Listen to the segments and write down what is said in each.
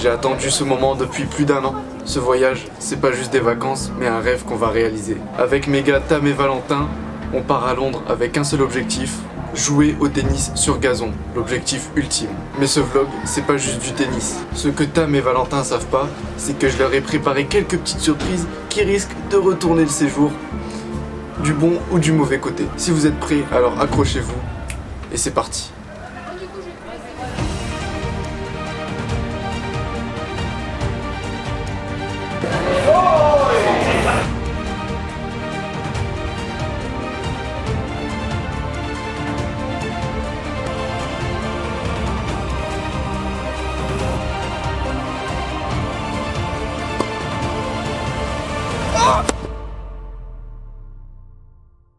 J'ai attendu ce moment depuis plus d'1 an. Ce voyage, c'est pas juste des vacances, mais un rêve qu'on va réaliser. Avec mes gars Tam et Valentin, on part à Londres avec un seul objectif, jouer au tennis sur gazon, l'objectif ultime. Mais ce vlog, c'est pas juste du tennis. Ce que Tam et Valentin savent pas, c'est que je leur ai préparé quelques petites surprises qui risquent de retourner le séjour du bon ou du mauvais côté. Si vous êtes prêts, alors accrochez-vous et c'est parti.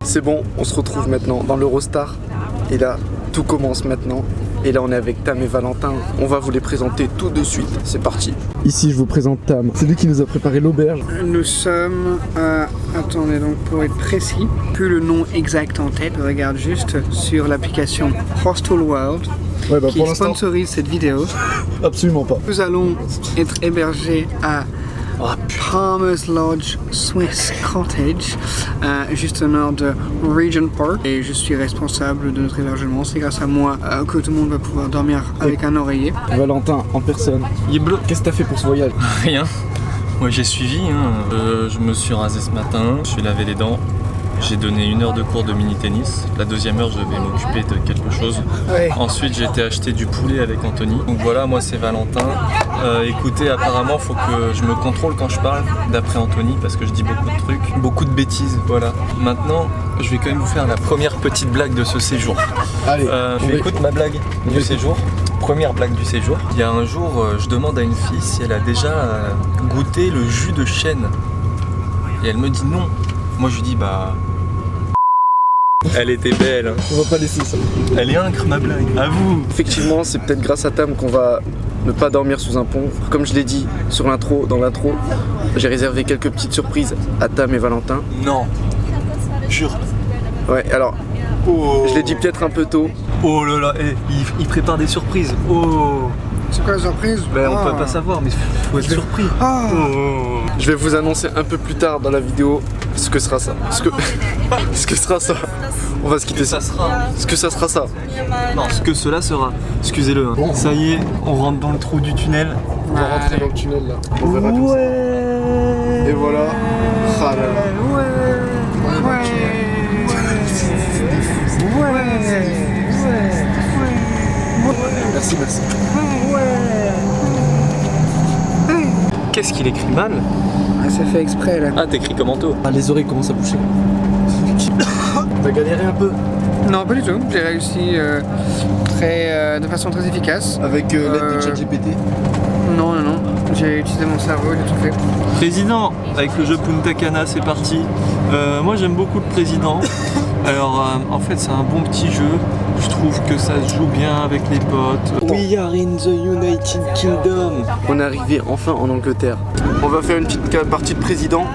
C'est bon, on se retrouve maintenant dans l'Eurostar. Et là, tout commence maintenant. Et là, on est avec Tam et Valentin. On va vous les présenter tout de suite. C'est parti. Ici, je vous présente Tam. C'est lui qui nous a préparé l'auberge. Nous sommes à... Attendez, donc pour être précis, plus le nom exact en tête, regarde juste sur l'application Hostel World qui sponsorise cette vidéo. Absolument pas. Nous allons être hébergés à Palmer's Lodge Swiss Cottage, juste au nord de Regent Park. Et je suis responsable de notre hébergement. C'est grâce à moi que tout le monde va pouvoir dormir avec un oreiller. Valentin, en personne. Qu'est-ce que t'as fait pour ce voyage? Rien. Moi j'ai suivi, je me suis rasé ce matin, je suis lavé les dents. J'ai donné 1 heure de cours de mini-tennis. La 2e heure, je vais m'occuper de quelque chose. Ouais. Ensuite, j'ai été acheter du poulet avec Anthony. Donc voilà, moi c'est Valentin. Écoutez, apparemment, il faut que je me contrôle quand je parle, d'après Anthony, parce que je dis beaucoup de trucs, beaucoup de bêtises. Voilà. Maintenant, je vais quand même vous faire la première petite blague de ce séjour. Allez, écoute ma blague du séjour. Première blague du séjour. Il y a un jour, je demande à une fille si elle a déjà goûté le jus de chêne. Et elle me dit non. Moi je lui dis bah... Elle était belle. Hein. On va pas laisser ça. Elle est incre ma blague. À vous. Effectivement, c'est peut-être grâce à Tam qu'on va ne pas dormir sous un pont. Comme je l'ai dit sur l'intro, dans l'intro, j'ai réservé quelques petites surprises à Tam et Valentin. Non. Jure. Ouais, alors... Oh. Je l'ai dit peut-être un peu tôt. Oh là là, il prépare des surprises. Oh. C'est quoi la surprise? On peut pas savoir, mais faut être surpris. Oh. Je vais vous annoncer un peu plus tard dans la vidéo ce que sera ça. Ce que sera ça. On va se quitter ça. Ce que ça sera ça. Non, ce que cela sera. Excusez-le. Hein. Bon. Ça y est, on rentre dans le trou du tunnel. On va rentrer dans le tunnel là. On verra tout ça. Et voilà. Ah là là. Merci, merci. Qu'est-ce qu'il écrit mal? Ça fait exprès là. Ah, t'écris comme Anto. Ah, les oreilles commencent à boucher. T'as galéré un peu? Non, pas du tout. J'ai réussi de façon très efficace. Avec l'aide de ChatGPT? Non. J'ai utilisé mon cerveau, j'ai tout fait. Président, avec le jeu Punta Cana, c'est parti. Moi j'aime beaucoup le président. Alors en fait c'est un bon petit jeu. Je trouve que ça se joue bien avec les potes. We are in the United Kingdom. On est arrivé enfin en Angleterre. On va faire une petite partie de président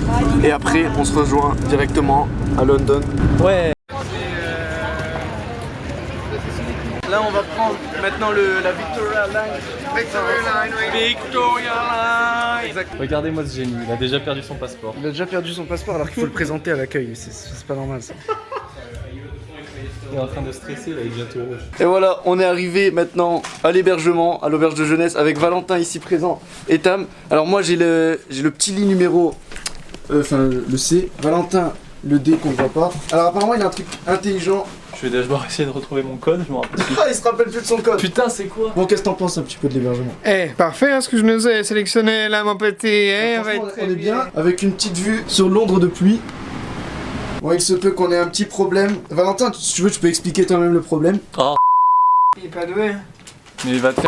et après on se rejoint directement à London. Ouais. Là on va prendre maintenant la Victoria Line. Victoria Line. Exact. Regardez-moi ce génie, il a déjà perdu son passeport. Il a déjà perdu son passeport alors qu'il faut le présenter à l'accueil. C'est pas normal ça. Il est en train de stresser là, il devient tout rouge. Et voilà, on est arrivé maintenant à l'hébergement, à l'auberge de jeunesse avec Valentin ici présent et Tam. Alors moi j'ai le petit lit numéro, le C, Valentin le D qu'on ne voit pas. Alors apparemment il a un truc intelligent. Je vais d'abord essayer de retrouver mon code, je me rappelle plus. Ah, il se rappelle plus de son code. Putain, c'est quoi? Bon, qu'est-ce que t'en penses un petit peu de l'hébergement? Parfait, hein, ce que je nous ai sélectionné là, mon petit. On est bien, avec une petite vue sur Londres de pluie. Bon, il se peut qu'on ait un petit problème. Valentin, si tu veux, tu peux expliquer toi-même le problème. Oh. Il est pas doué. Mais il va te faire.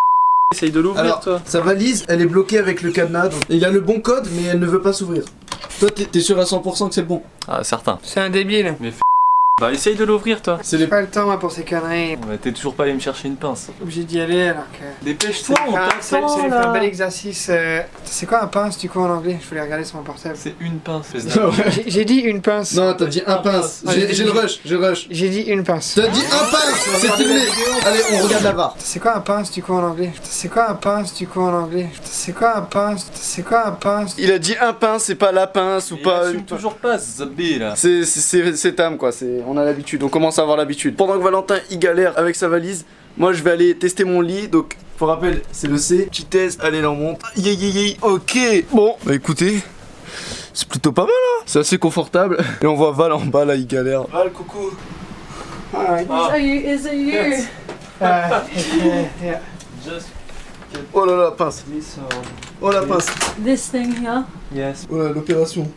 Essaye de l'ouvrir, toi. Sa valise, elle est bloquée avec le cadenas. Donc... Il a le bon code, mais elle ne veut pas s'ouvrir. Toi, t'es sûr à 100% que c'est le bon? Ah, certain. C'est un débile. Mais Bah essaye de l'ouvrir toi. C'est J'ai pas le temps moi, pour ces conneries. Bah, t'es toujours pas allé me chercher une pince. Obligé d'y aller alors que... Dépêche-toi, on C'est t'attend fait un là. bel exercice. C'est quoi un pince du coup en anglais? Je voulais regarder sur mon portable. C'est une pince. J'ai dit une pince. Non, t'as dit un pince. J'ai le rush, j'ai le rush. J'ai dit une pince. T'as dit un pince. C'est filmé. Allez, on regarde la barre. C'est quoi un pince du coup en anglais? C'est quoi un pince du coup en anglais? C'est quoi un pince? C'est quoi un pince? Il a dit un pince, c'est pas la pince ou pas. Assume toujours pas, Zabé là. C'est Tam quoi, on a l'habitude, on commence à avoir l'habitude. Pendant que Valentin il galère avec sa valise, moi je vais aller tester mon lit. Donc pour rappel, c'est le C, petit test, allez là on monte. Ok. Bon, bah écoutez, c'est plutôt pas mal hein. C'est assez confortable. Et on voit Val en bas là, il galère. Val, coucou. Is it you? Yeah. Just Oh là là, pince. this Oh la pince. This thing here. Yes. Oh là, l'opération.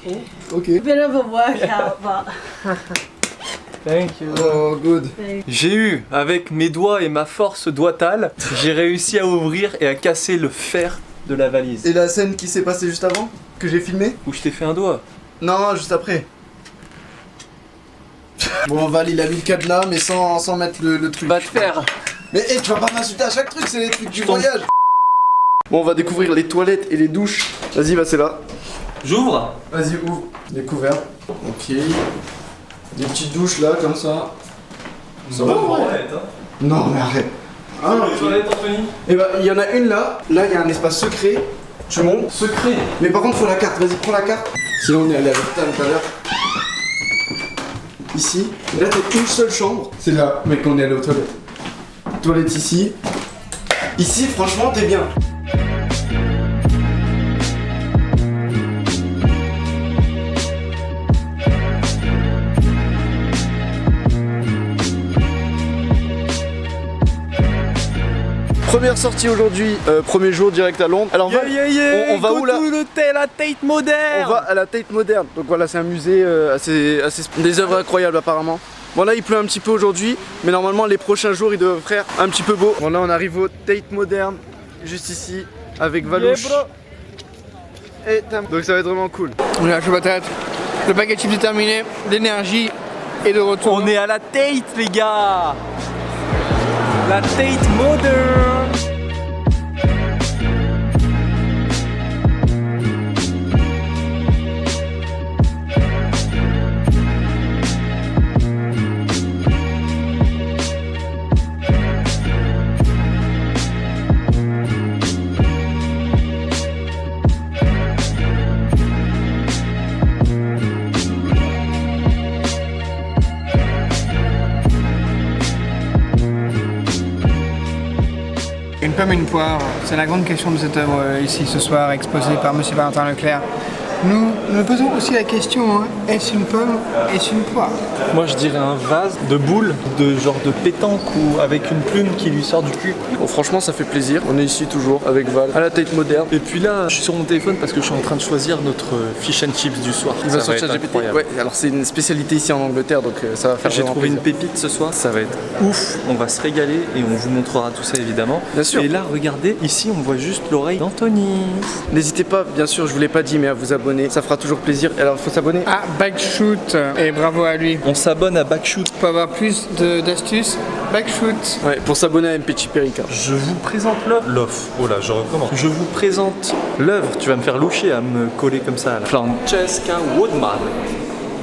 Okay. Ok. A bit of a workout, but Thank you. Oh good. J'ai eu, avec mes doigts et ma force doigtale, j'ai réussi à ouvrir et à casser le fer de la valise. Et la scène qui s'est passée juste avant, que j'ai filmée? Où je t'ai fait un doigt. Non, juste après. Bon, Val, il a mis le cadenas, mais sans mettre le truc. Va te faire. Mais hey, tu vas pas m'insulter à chaque truc, c'est les trucs du voyage. Bon, on va découvrir les toilettes et les douches. Vas-y, bah c'est là. J'ouvre. Vas-y, ouvre. Découvert. Ok. Des petites douches là, comme ça. Ça va? Non, mais arrête. Ah, Les toilettes, Anthony. Et bah, il y en a une là. Là, il y a un espace secret. Tu montes. Secret. Mais par contre, faut la carte. Vas-y, prends la carte. Sinon, on est allé avec Tam tout à l'heure. Ici. Et là, t'as une seule chambre. C'est là, mec, on est allé aux toilettes. Toilette ici. Ici, franchement, t'es bien. Première sortie aujourd'hui, premier jour direct à Londres. Alors on va où là? l'hôtel à Tate Modern. On va à la Tate Modern. Donc voilà, c'est un musée assez des œuvres incroyables apparemment. Bon là il pleut un petit peu aujourd'hui, mais normalement les prochains jours il devrait faire un petit peu beau. Bon là on arrive au Tate Modern, juste ici, avec Valouche. Et Tam. Donc ça va être vraiment cool. On est à la chou patate. Le paquet de chips est terminé. L'énergie est de retour. On est à la Tate les gars. La Tate Modern. Une pomme, une poire, c'est la grande question de cette œuvre ici ce soir, exposée par M. Valentin Leclerc. Nous nous posons aussi la question, hein, est-ce une pomme, est-ce une poire? Moi je dirais un vase de boules, de genre de pétanque ou avec une plume qui lui sort du cul. Bon franchement ça fait plaisir. On est ici toujours avec Val à la Tate Modern. Et puis là, je suis sur mon téléphone parce que je suis en train de choisir notre fish and chips du soir. Il va Ça sortir être GPT. incroyable. Ouais, alors c'est une spécialité ici en Angleterre donc ça va faire J'ai vraiment trouvé une plaisir. pépite ce soir, ça va être ouf, on va se régaler et on vous montrera tout ça évidemment. Bien sûr. Et là, regardez, ici on voit juste l'oreille d'Anthony. N'hésitez pas, bien sûr, je vous l'ai pas dit, mais à vous abonner, ça fera toujours plaisir. Alors, il faut s'abonner. Ah, Backshoot, et bravo à lui. On s'abonne à Backshoot. Pour avoir plus d'astuces, Backshoot. Ouais, pour s'abonner à MPC Perica. Je vous présente l'œuvre. Oh là, je recommence. Je vous présente l'œuvre. Tu vas me faire loucher à me coller comme ça. Là. Francesca Woodman.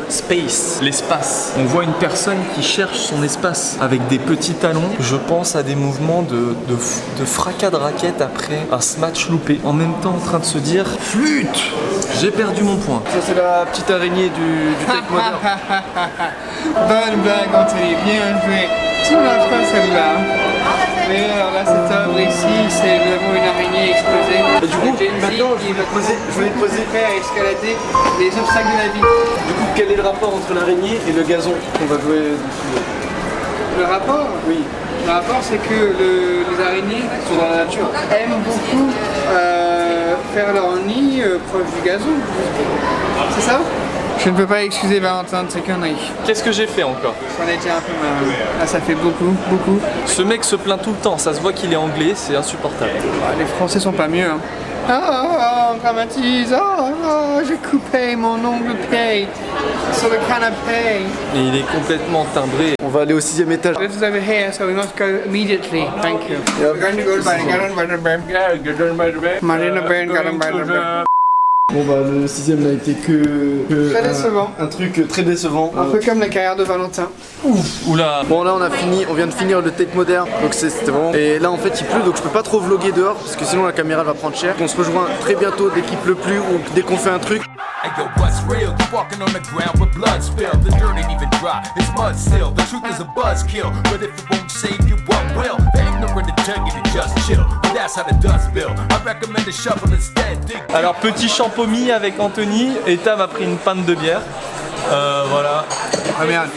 Space, l'espace. On voit une personne qui cherche son espace avec des petits talons. Je pense à des mouvements de fracas de raquettes après un smash loupé. En même temps en train de se dire flûte. J'ai perdu mon point. Ça, c'est la petite araignée du Tate Modern. Bonne blague, Anthony, bien joué. Tu ne lâches pas celle-là. Mais alors là, cette œuvre ici, c'est vraiment une araignée explosée. Et du coup, maintenant, je voulais te poser. Prêt à escalader les obstacles de la vie. Du coup, quel est le rapport entre l'araignée et le gazon qu'on va jouer dessus? Le rapport? Oui. Le rapport, c'est que les araignées Sont dans la nature. aiment beaucoup faire leur nid proche du gazon. C'est ça? Je ne peux pas excuser Valentin de ces conneries. Qu'est-ce que j'ai fait encore? C'en était un peu mal. Ah, ça fait beaucoup, beaucoup. Ce mec se plaint tout le temps. Ça se voit qu'il est anglais. C'est insupportable. Ah, les Français sont pas mieux. Hein. Oh, on dramatise. Oh, j'ai coupé mon ongle pied sur le canapé. Et il est complètement timbré. On va aller au 6e étage. This is over here, so we must go immediately. Thank you. We're going to go by Marina Bain, Bon bah le 6e n'a été que Très décevant. un truc très décevant. Un peu comme la carrière de Valentin. Oula. Bon là on a fini, on vient de finir le take moderne, donc c'était vraiment... Et là en fait il pleut donc je peux pas trop vlogger dehors parce que sinon la caméra elle va prendre cher. On se rejoint très bientôt dès qu'il pleut plus ou dès qu'on fait un truc. Hey yo, what's real? You walking on the ground with blood spilled. The dirt ain't even dry, it's mud still. The truth is a buzzkill, but if it won't save you, what will? The ignorant and targeted just chill, but that's how the dust build. I recommend a shovel instead. Dig. Alors petit champomis avec Anthony et Tam a pris une pinte de bière. Voilà. Ah merde.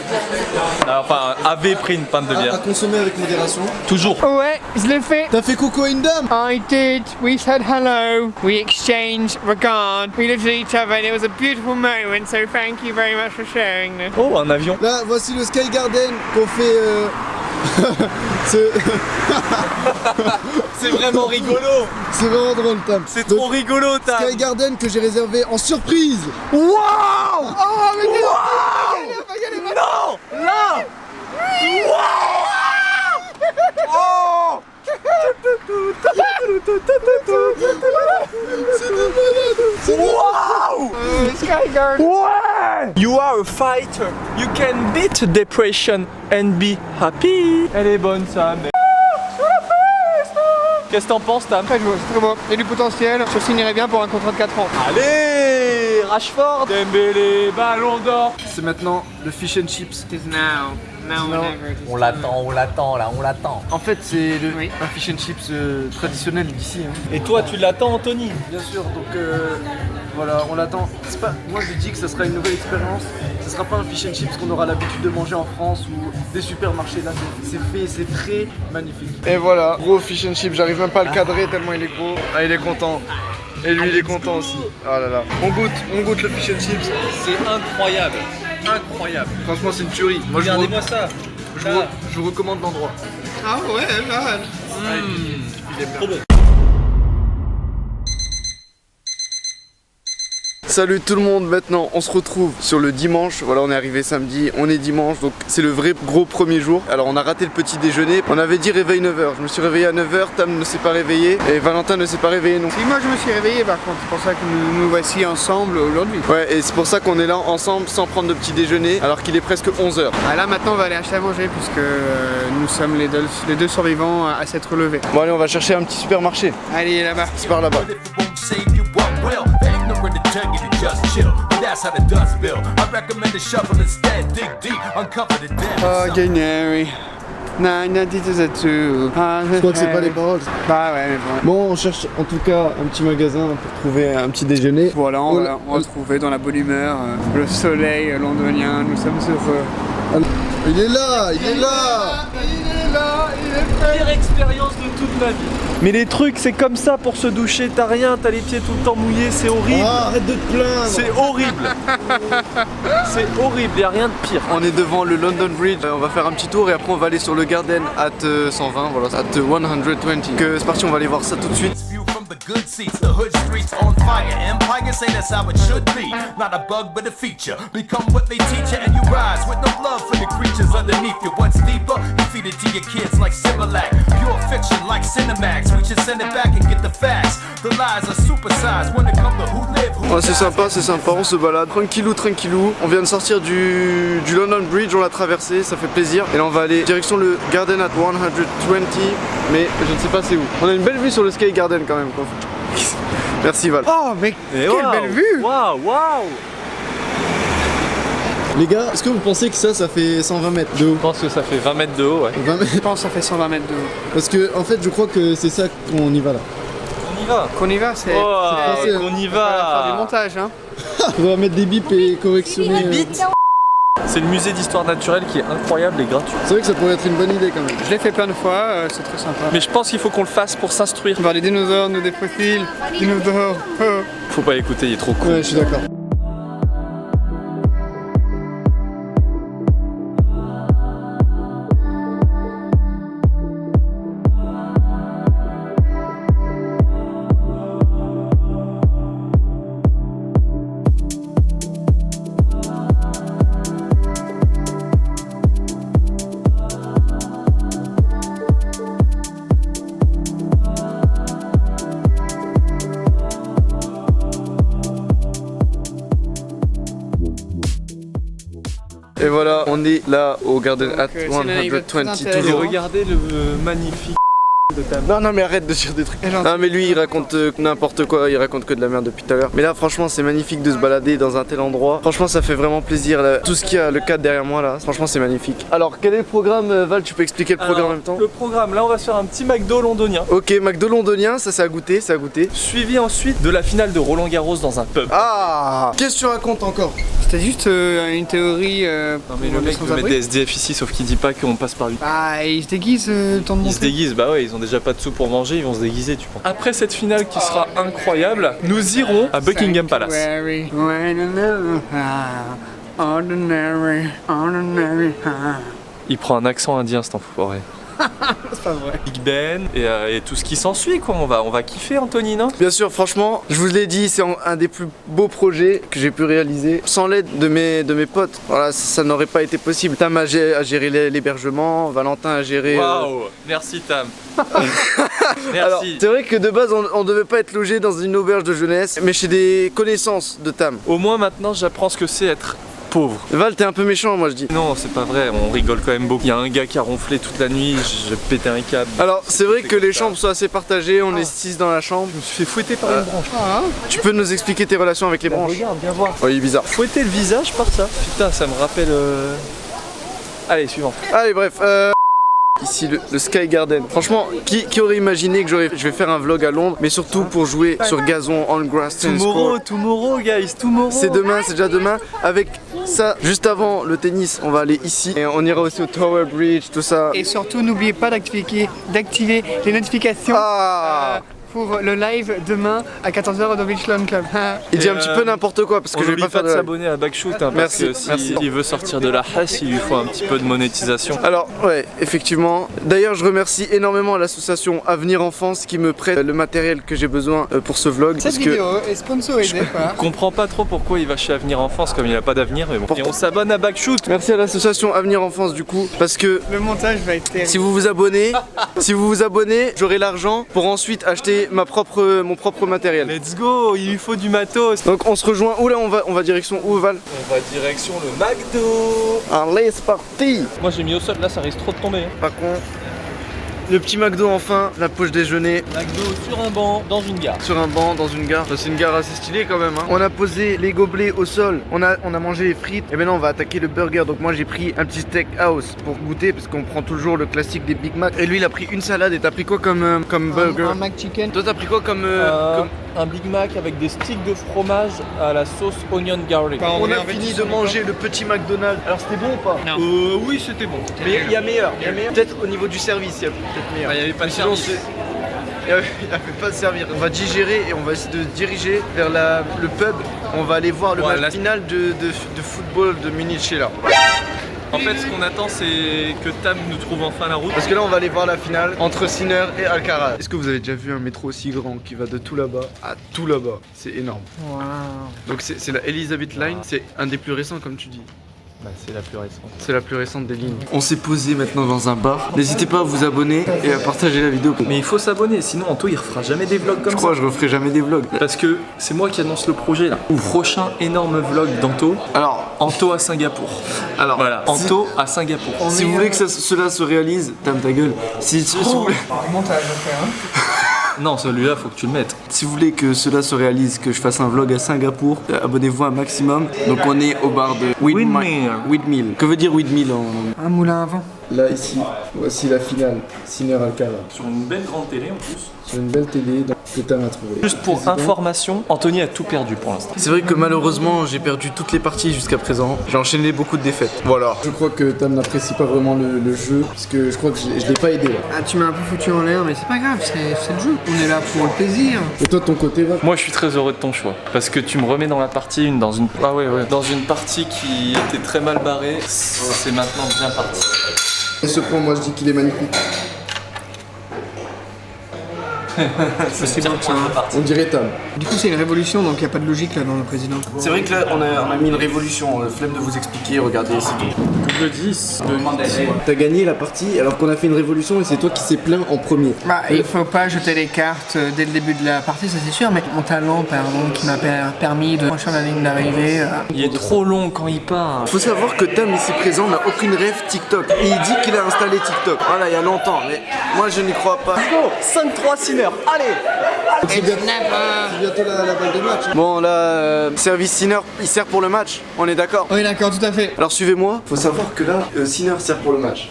Alors, enfin, avait pris une pinte de À bière. consommer avec modération. Toujours. Ouais, je l'ai fait. T'as fait coco à une dame? I did. We said hello. We exchanged regard. We looked at each other and it was a beautiful moment. So thank you very much for sharing this. Oh, un avion. Là voici le Sky Garden qu'on fait C'est vraiment rigolo. C'est vraiment drôle Tam. C'est trop rigolo, Tam. Sky Garden que j'ai réservé en surprise. Waouh. Oh, mais Non. Là. Oh. Wow. Sky Garden. Ouais. You are a fighter. You can beat depression and be happy. Elle est bonne, Sam. Qu'est-ce que t'en penses, Tam? Très beau, c'est très beau. Il y a du potentiel. Je signerais bien pour un contrat de 4 ans. Allez, Rashford, Dembélé, Ballon d'Or. C'est maintenant le fish and chips. It is now. Now or never. On l'attend là, on l'attend. En fait c'est Oui. un fish and chips traditionnel d'ici. Hein. Et toi, tu l'attends, Anthony? Bien sûr, donc voilà, on l'attend. C'est pas, moi je dis que ça sera une nouvelle expérience. Ce sera pas un fish and chips qu'on aura l'habitude de manger en France ou des supermarchés. Là, c'est fait, c'est frais, magnifique. Et voilà, gros fish and chips. J'arrive même pas à le cadrer tellement il est gros. Ah, il est content. Et lui, il est content aussi. Oh là là. On goûte le fish and chips. C'est incroyable. Incroyable. Franchement, c'est une tuerie. Moi, Regardez-moi ça. je vous recommande l'endroit. Ah ouais, là. Il est bien. Trop bon. Salut tout le monde, maintenant on se retrouve sur le dimanche. Voilà, on est arrivé samedi, on est dimanche, donc c'est le vrai gros premier jour. Alors on a raté le petit déjeuner, on avait dit réveil 9h. Je me suis réveillé à 9h, Tam ne s'est pas réveillé et Valentin ne s'est pas réveillé non plus. Si moi je me suis réveillé par contre, c'est pour ça que nous voici ensemble aujourd'hui. Ouais, et c'est pour ça qu'on est là ensemble sans prendre de petit déjeuner alors qu'il est presque 11h. Ah, là maintenant on va aller acheter à manger puisque nous sommes les deux survivants à s'être levés. Bon allez, on va chercher un petit supermarché. Allez là-bas. C'est par là-bas. But if it won't save you, what will? The ignorant and targeted just chill, but that's how the dust build. I recommend a shovel instead. Dig deep, uncover the depths. Oh Gainary. Je crois que c'est pas les paroles. Bah ouais, mais bon. Bon, on cherche en tout cas un petit magasin pour trouver un petit déjeuner. Voilà, on va retrouver dans la bonne humeur le soleil londonien, nous sommes heureux. Il est là, il est là. Pire expérience de toute ma vie. Mais les trucs, c'est comme ça pour se doucher. T'as rien, t'as les pieds tout le temps mouillés, c'est horrible. Ah, arrête de te plaindre. C'est horrible. C'est horrible, y a rien de pire. On est devant le London Bridge, on va faire un petit tour et après on va aller sur le Garden at 120, voilà, at 120. Que c'est parti, on va aller voir ça tout de suite. View from the good seats, the hood streets on fire. Empire say that's how it should be. Not a bug, but a feature. Become what they teach you, and you rise with no love for the creatures underneath you. What's deeper? You feed it to your kids like Similac. Pure fiction like Cinemax. We should send it back and get the facts. The lies are supersized when it comes to who live, who Ouais, c'est sympa, on se balade tranquillou. On vient de sortir du London Bridge, on l'a traversé, ça fait plaisir. Et là on va aller direction le Garden at 120, mais je ne sais pas c'est où. On a une belle vue sur le Sky Garden quand même, quoi. Merci Val. Oh mais quelle belle vue. Waouh. Les gars, est-ce que vous pensez que ça fait 120 mètres de haut? Je pense que ça fait 20 mètres de haut, ouais. 20 mètres. Je pense que ça fait 120 mètres de haut. Parce que en fait je crois que c'est ça qu'on y va là. On y va. Qu'on y va, c'est... Oh, c'est- qu'on y On va faire du va. montage, hein. Faudra mettre des bips et correctionner. C'est le musée d'histoire naturelle qui est incroyable et gratuit. C'est vrai que ça pourrait être une bonne idée quand même. Je l'ai fait plein de fois, c'est très sympa. Mais je pense qu'il faut qu'on le fasse pour s'instruire. Voir les dinosaures, nous des fossiles, dinosaures. Oh. Faut pas l'écouter, il est trop cool. Ouais, je suis d'accord. Et voilà, on est là au Garden at c'est une anecdote très 120 intéressante. toujours. Regardez le magnifique de ta Non, non, mais arrête de dire des trucs. Non, mais lui, il raconte n'importe quoi, il raconte que de la merde depuis tout à l'heure. Mais là, franchement, c'est magnifique de se balader dans un tel endroit. Franchement, ça fait vraiment plaisir. Là. Tout ce qu'il y a, le cadre derrière moi, là, franchement, c'est magnifique. Alors, quel est le programme, Val? Tu peux expliquer le programme en même temps? Le programme, là on va se faire un petit McDo londonien. Ok, McDo londonien, ça c'est à goûter, c'est à goûter. Suivi ensuite de la finale de Roland Garros dans un pub. Ah, qu'est-ce que tu racontes encore? C'était juste une théorie. Non mais le mec veut mettre des SDF ici, sauf qu'il dit pas qu'on passe par lui. Ah, il se déguise le temps de Ils monter. se déguisent, bah ouais, ils ont déjà pas de sous pour manger, ils vont se déguiser, tu penses. Après cette finale qui sera incroyable, nous irons à Buckingham Palace. Sanctuary, when another ordinary, ordinary. Il prend un accent indien cet enfoiré. C'est pas vrai. Big Ben et tout ce qui s'ensuit quoi, on va kiffer Anthony, hein. Bien sûr, franchement, je vous l'ai dit, c'est un des plus beaux projets que j'ai pu réaliser. Sans l'aide de mes potes, voilà, ça n'aurait pas été possible. Tam a géré l'hébergement, Valentin a géré... Waouh, merci Tam. Merci. Alors, c'est vrai que de base, on devait pas être logé dans une auberge de jeunesse, mais chez des connaissances de Tam. Au moins maintenant j'apprends ce que c'est être pauvre. Val, t'es un peu méchant, moi je dis. Non, c'est pas vrai, on rigole quand même beaucoup. Il y a un gars qui a ronflé toute la nuit, j'ai pété un câble. Alors, c'est vrai que les chambres sont assez partagées, on est 6 dans la chambre. Je me suis fait fouetter par une branche. Tu peux nous expliquer tes relations avec les branches? Regarde, viens voir. Oh, il est bizarre. Fouetter le visage par ça. Putain, ça me rappelle. Allez, suivant. Allez, bref, ici le Sky Garden. Franchement, qui aurait imaginé que je vais faire un vlog à Londres, mais surtout pour jouer sur gazon, on grass, tennis court. Tomorrow, guys, tomorrow. C'est demain, c'est déjà demain. Avec ça, juste avant le tennis, on va aller ici. Et on ira aussi au Tower Bridge, tout ça. Et surtout, n'oubliez pas d'activer les notifications pour le live demain à 14h au Beach Lawn Club. Il dit un petit peu n'importe quoi parce que je vais pas faire de de live. s'abonner à Backshoot, hein, Merci, parce que merci. s'il veut sortir de la hasse, il lui faut un petit peu de monétisation. Alors, ouais, effectivement. D'ailleurs, je remercie énormément l'association Avenir Enfance qui me prête le matériel que j'ai besoin pour ce vlog. Cette vidéo est sponsorisée par... Je comprends pas trop pourquoi il va chez Avenir Enfance comme il a pas d'avenir, mais bon. Et on s'abonne à Backshoot. Merci à l'association Avenir Enfance du coup, parce que Le montage va être terrible. si vous vous abonnez, j'aurai l'argent pour ensuite acheter mon propre matériel. Let's go, il lui faut du matos. Donc on se rejoint où là, on va direction où, Val? On va direction le McDo. Allez, c'est parti. Moi j'ai mis au sol, là ça risque trop de tomber. Par contre, le petit McDo enfin, la poche déjeuner. McDo sur un banc, dans une gare. Sur un banc dans une gare. C'est une gare assez stylée quand même, hein. On a posé les gobelets au sol, on a mangé les frites et maintenant on va attaquer le burger. Donc moi j'ai pris un petit steak house pour goûter parce qu'on prend toujours le classique des Big Mac. Et lui il a pris une salade. Et t'as pris quoi comme burger? Un McChicken. Toi t'as pris quoi comme Un Big Mac avec des sticks de fromage à la sauce onion garlic. On a fini de manger le petit McDonald's. Alors c'était bon ou pas? Non. Oui, c'était bon. Mais il y a meilleur. Peut-être au niveau du service, il y a peut-être meilleur. Il n'y avait pas de Sinon, service. il n'y avait pas de servir. On va digérer et on va essayer de diriger vers le pub. On va aller voir le Ouais, match là- final de football de Munich là. En fait, ce qu'on attend, c'est que Tam nous trouve enfin la route. Parce que là, on va aller voir la finale entre Sinner et Alcaraz. Est-ce que vous avez déjà vu un métro aussi grand qui va de tout là-bas à tout là-bas? C'est énorme. Wow. Donc c'est la Elizabeth Line. C'est un des plus récents, comme tu dis. Bah, c'est la plus récente. C'est la plus récente des lignes. On s'est posé maintenant dans un bar. N'hésitez pas à vous abonner et à partager la vidéo. Mais il faut s'abonner, sinon Anto il refera jamais des vlogs comme Je ça. crois que je referai jamais des vlogs. Parce que c'est moi qui annonce le projet là. Prochain énorme vlog d'Anto. Alors, Anto à Singapour. Voilà, Anto à Singapour. si vous voulez que cela se réalise, Tam ta gueule. Si vous voulez... Montage à faire, hein. Non, celui-là faut que tu le mettes. Si vous voulez que cela se réalise, que je fasse un vlog à Singapour, abonnez-vous un maximum. Donc on est au bar de Windmill. Que veut dire Windmill en... Un moulin à vent. Là ici, voici la finale. Sinner Alcaraz. Sur une belle grande télé en plus. Sur une belle télé que Tam a trouvé. Juste pour information, Anthony a tout perdu pour l'instant. C'est vrai que malheureusement j'ai perdu toutes les parties jusqu'à présent. J'ai enchaîné beaucoup de défaites. Voilà. Je crois que Tam n'apprécie pas vraiment le jeu, parce que je crois que je l'ai pas aidé là. Ah, tu m'as un peu foutu en l'air, mais c'est pas grave, c'est le jeu. On est là pour le plaisir. Et toi de ton côté là? Moi je suis très heureux de ton choix. Parce que tu me remets dans la partie, dans une partie qui était très mal barrée. C'est maintenant bien parti. Et ce point, moi je dis qu'il est magnifique. C'est bon, ça. On dirait Tam. Du coup, c'est une révolution, donc il n'y a pas de logique là dans le président. C'est vrai que là on a mis une révolution, flemme de vous expliquer, regardez, c'est tout. Double 10. T'as gagné la partie alors qu'on a fait une révolution et c'est toi qui s'est plaint en premier. Bah, il faut pas jeter les cartes dès le début de la partie, ça c'est sûr, mais mon talent, pardon, qui m'a permis de franchir la ligne d'arrivée. Il est trop long quand il part. Faut savoir que Tam ici présent n'a aucune rêve TikTok et il dit qu'il a installé TikTok. Voilà, il y a longtemps, mais moi je n'y crois pas. 5-3 Sinner, allez. C'est bientôt la balle de match. Bon là, service Sinner, il sert pour le match, on est d'accord? Oui, d'accord, tout à fait. Alors suivez-moi, faut savoir que là, Sinner sert pour le match.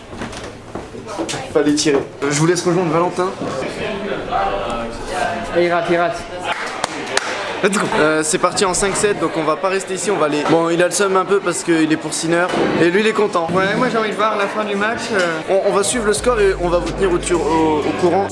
Fallait tirer. Je vous laisse rejoindre Valentin. Et il rate. Let's go. C'est parti en 5-7, donc on va pas rester ici, on va aller. Bon, il a le seum un peu parce qu'il est pour Sinner et lui il est content. Ouais, moi j'ai envie de voir la fin du match. On va suivre le score et on va vous tenir au courant.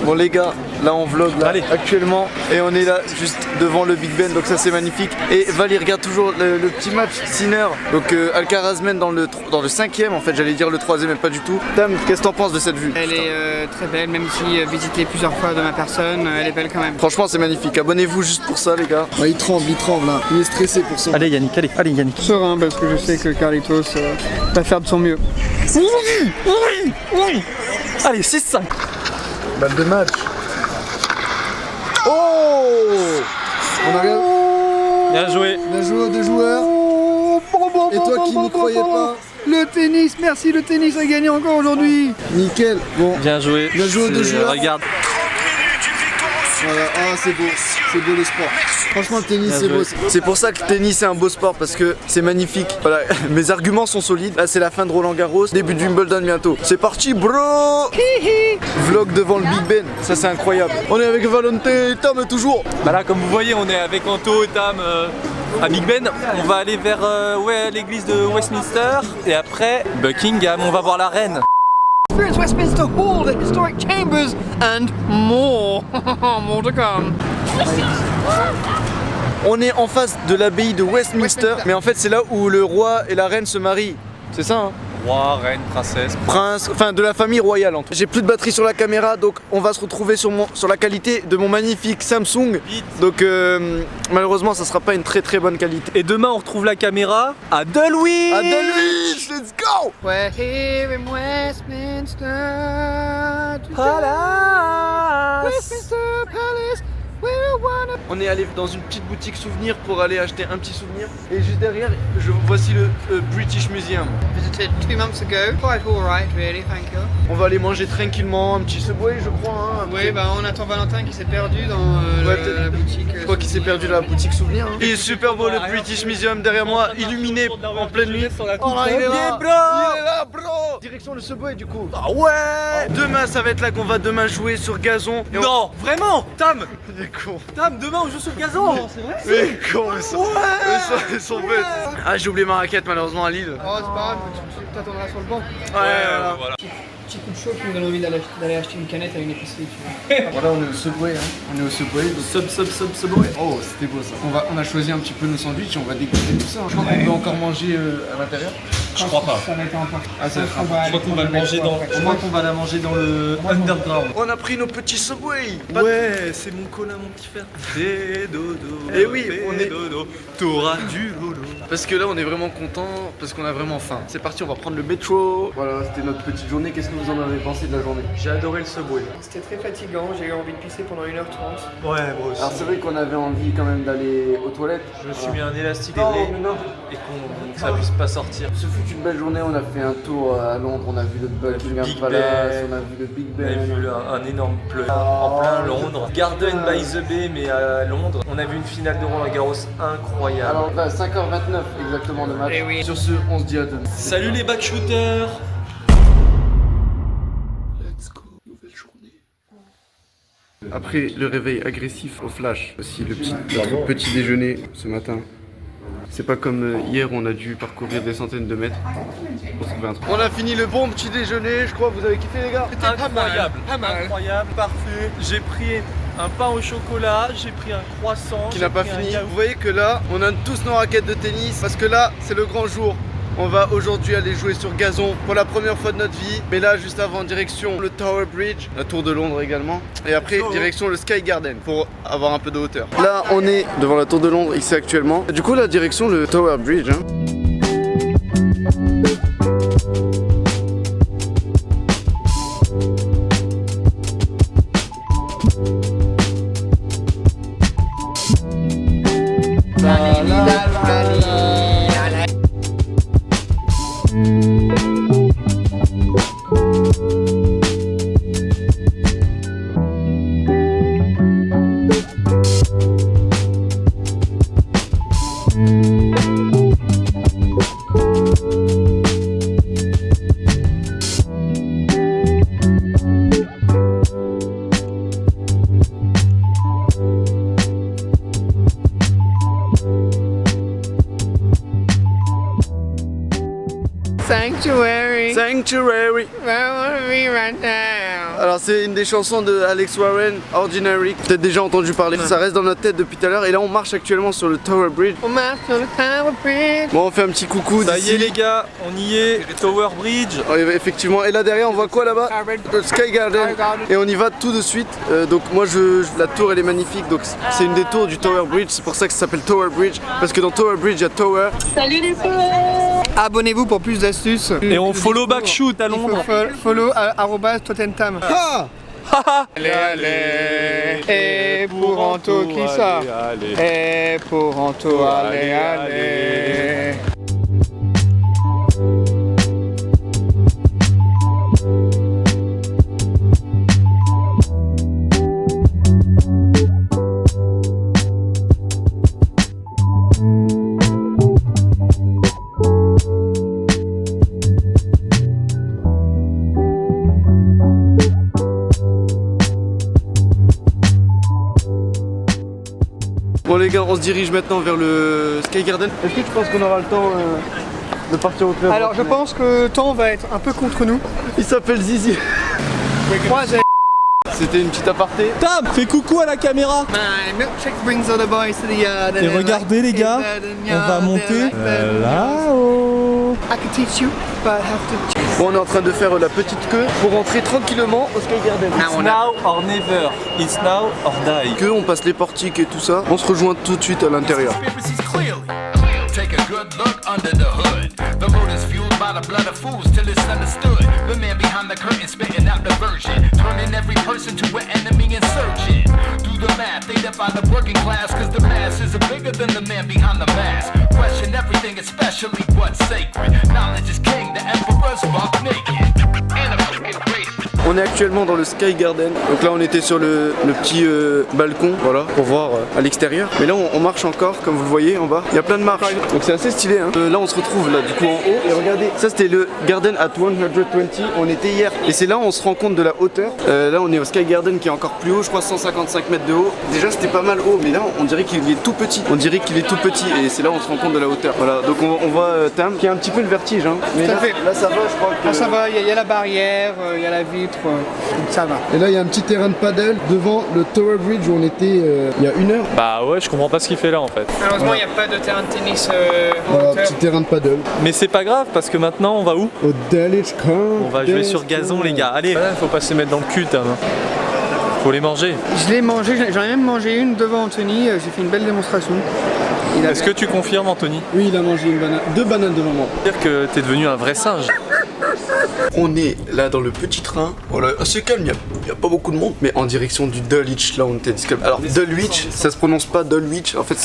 Bon les gars, là on vlog là, actuellement et on est là juste devant le Big Ben, donc ça c'est magnifique. Et Val il regarde toujours le petit match Sinner, donc Alcaraz mène dans le 5ème, en fait j'allais dire le 3ème mais pas du tout. Tam, qu'est-ce que t'en penses de cette vue? Elle est très belle, même si visitée plusieurs fois de ma personne, elle est belle quand même. Franchement c'est magnifique, abonnez-vous juste pour ça les gars. Ouais, il tremble là, il est stressé pour ça. Allez Yannick, allez Yannick. Serein parce que je sais que Carlitos va faire de son mieux. Oui. Allez, 6-5. Balle de match. Oh, on a rien. Bien joué. Bien joué aux deux joueurs. Et toi qui n'y croyais pas? Le tennis, merci, le tennis a gagné encore aujourd'hui. Nickel. Bon. Bien joué. Bien joué aux deux joueurs. Regarde. Voilà, ah c'est beau le sport. Franchement le tennis c'est beau. C'est pour ça que le tennis c'est un beau sport parce que c'est magnifique. Voilà, mes arguments sont solides. Là c'est la fin de Roland Garros, début de Wimbledon bientôt. C'est parti bro. Vlog devant le Big Ben, ça c'est incroyable. On est avec Valentin et Tam toujours. Bah là comme vous voyez on est avec Anto et Tam à Big Ben. On va aller vers l'église de Westminster et après Buckingham, on va voir la reine. Experience Westminster Hall, the historic chambers, and more. More to come. On est en face de l'abbaye de Westminster, mais en fait c'est là où le roi et la reine se marient. C'est ça hein? Roi, reine, princesse, prince, enfin de la famille royale en tout. J'ai plus de batterie sur la caméra donc on va se retrouver sur la qualité de mon magnifique Samsung. Donc malheureusement ça sera pas une très bonne qualité. Et demain on retrouve la caméra à Dulwich. À Dulwich, let's go. We're here in Westminster Palace. Westminster Palace. On est allé dans une petite boutique souvenir pour aller acheter un petit souvenir. Et juste derrière, voici le British Museum. Visited 2 months ago. Quite alright, really, thank you. On va aller manger tranquillement un petit Subway, je crois. Hein, oui, bah on attend Valentin qui s'est perdu dans la boutique. Je crois qu'il s'est perdu dans la boutique souvenir. Hein. Il est super beau le British Museum derrière moi, illuminé en pleine nuit. Oh là, il est là, bro. Il est là, bro. Direction le Subway du coup. Ah ouais. Demain, ça va être là qu'on va demain jouer sur gazon. Et non, vraiment, Tam. Il est con. Tam, demain on joue sur le gazon. C'est vrai? Il est con, ils sont bêtes. Ah, j'ai oublié ma raquette malheureusement à Lille. Oh, c'est pas grave, tu t'attendras sur le banc. Ouais, voilà. Petit coup de chaud qui me donne envie d'aller acheter une canette à une épicerie. Tu vois. Voilà, on est au Subway, hein. On est au Subway. Subway. Oh, c'était beau ça. On a choisi un petit peu nos sandwichs, on va déguster tout ça. Je crois qu'on peut encore manger à l'intérieur. Je crois pas. Ça va être encore. Ah, ça je crois qu'on va le manger dans. Je crois qu'on va la manger dans le underground. On a pris nos petits Subway. Ouais, c'est mon Colin, mon petit frère. Des dodo. Et oui, on est dodo. T'auras du lolo. Parce que là, on est vraiment content parce qu'on a vraiment faim. C'est parti, on va prendre le métro. Voilà, c'était notre petite journée. Qu'est-ce que vous en avez pensé de la journée? J'ai adoré le Subway. C'était très fatigant, j'ai eu envie de pisser pendant 1h30. Ouais, moi aussi. Alors c'est vrai qu'on avait envie quand même d'aller aux toilettes. Je me suis mis un élastique Non, ailé mais non. et que ça puisse pas sortir. Ce fut une belle journée, on a fait un tour à Londres, on a vu le Buckingham Big Palace, Ben. on a vu le Big On a Ben. vu un énorme pleur en plein Londres. Garden by the Bay, mais à Londres. On a vu une finale de Roland Garros incroyable. Alors, 5h29 exactement le match. Eh oui. Sur ce, on se dit à demain. Salut les backshooters. Let's go, nouvelle journée. Après le réveil agressif au flash, aussi notre petit déjeuner ce matin. C'est pas comme hier, on a dû parcourir des centaines de mètres pour trouver un truc. On a fini le bon petit déjeuner, je crois. Vous avez kiffé, les gars? Incroyable, incroyable, parfait. J'ai pris un pain au chocolat, j'ai pris un croissant. Qui n'a pas fini. Vous voyez que là, on a tous nos raquettes de tennis parce que là, c'est le grand jour. On va aujourd'hui aller jouer sur gazon pour la première fois de notre vie. Mais là, juste avant, direction le Tower Bridge, la tour de Londres également. Et après, direction le Sky Garden pour avoir un peu de hauteur. Là, on est devant la tour de Londres ici actuellement. Du coup, la direction le Tower Bridge. Sanctuary. Sanctuary. Where are we right now? Alors c'est une des chansons de Alex Warren, Ordinary. Peut-être déjà entendu parler. Ça reste dans notre tête depuis tout à l'heure. Et là on marche actuellement sur le Tower Bridge. On marche sur le Tower Bridge. Bon, on fait un petit coucou. Ça y est les gars, on y est, Tower Bridge. Effectivement. Et là derrière on voit quoi là-bas? Le Sky Garden. Et on y va tout de suite. Donc moi la tour elle est magnifique. Donc c'est une des tours du Tower Bridge. C'est pour ça que ça s'appelle Tower Bridge. Parce que dans Tower Bridge il y a Tower. Salut les poulets. Abonnez-vous pour plus d'astuces. Et on follow backshoot à Londres. Follow @Tottenham. Allez, allez. Et pour Anto, qui ça? Et pour Anto, allez, allez. Bon les gars, on se dirige maintenant vers le Sky Garden. Est-ce que tu penses qu'on aura le temps de partir au club? Alors je pense que le temps va être un peu contre nous. Il s'appelle Zizi. C'était une petite aparté. Tam, fais coucou à la caméra. My milkshake brings all the boys to the yard. Et regardez les gars, on va monter là-haut. I can teach you, but I have to. Bon, on est en train de faire la petite queue pour rentrer tranquillement au Sky Garden. It's now or never. It's now or die. Que on passe les portiques et tout ça. On se rejoint tout de suite à l'intérieur. Take a good look under the hood. The road is fueled by the blood of fools till it's understood. The man behind the curtain spitting out the version, turning every person to an enemy insurgent. Do the math, they define the working class, cause the masses are bigger than the man behind the mask. Question everything, especially what's sacred. Knowledge is king, the emperor's buck naked. And a fucking race. On est actuellement dans le Sky Garden. Donc là on était sur le petit balcon, voilà, pour voir à l'extérieur. Mais là on marche encore, comme vous le voyez en bas. Il y a plein de marches. Donc c'est assez stylé hein. Là on se retrouve là du coup en haut. Et regardez, ça c'était le Garden at 120. On était hier. Et c'est là où on se rend compte de la hauteur. Là on est au Sky Garden qui est encore plus haut, je crois 155 mètres de haut. Déjà c'était pas mal haut, mais là on dirait qu'il est tout petit. On dirait qu'il est tout petit et c'est là où on se rend compte de la hauteur. Voilà, donc on voit Tam qui a un petit peu le vertige hein. Mais là ça va, je crois que... Ah, ça va, il y a la barrière, il y a la vitre, donc ça va. Et là il y a un petit terrain de paddle devant le Tower Bridge où on était il y a 1 heure. Bah ouais, je comprends pas ce qu'il fait là en fait. Malheureusement, il n'y a pas de terrain de tennis Voilà, petit terrain de paddle. Mais c'est pas grave parce que maintenant on va où? Au Dulwich Court. On va jouer sur gazon les gars. Allez, faut pas se mettre dans le cul Tam. Faut les manger. Je l'ai mangé, j'en ai même mangé une devant Anthony, j'ai fait une belle démonstration. Est-ce que tu confirmes Anthony? Oui, il a mangé 2 bananes devant moi. Dire que t'es devenu un vrai singe. On est là dans le petit train. Voilà, c'est calme, il n'y a pas beaucoup de monde, mais en direction du Dulwich Lawn Tennis Club. Alors, Dulwich, ça se prononce pas Dulwich. En fait,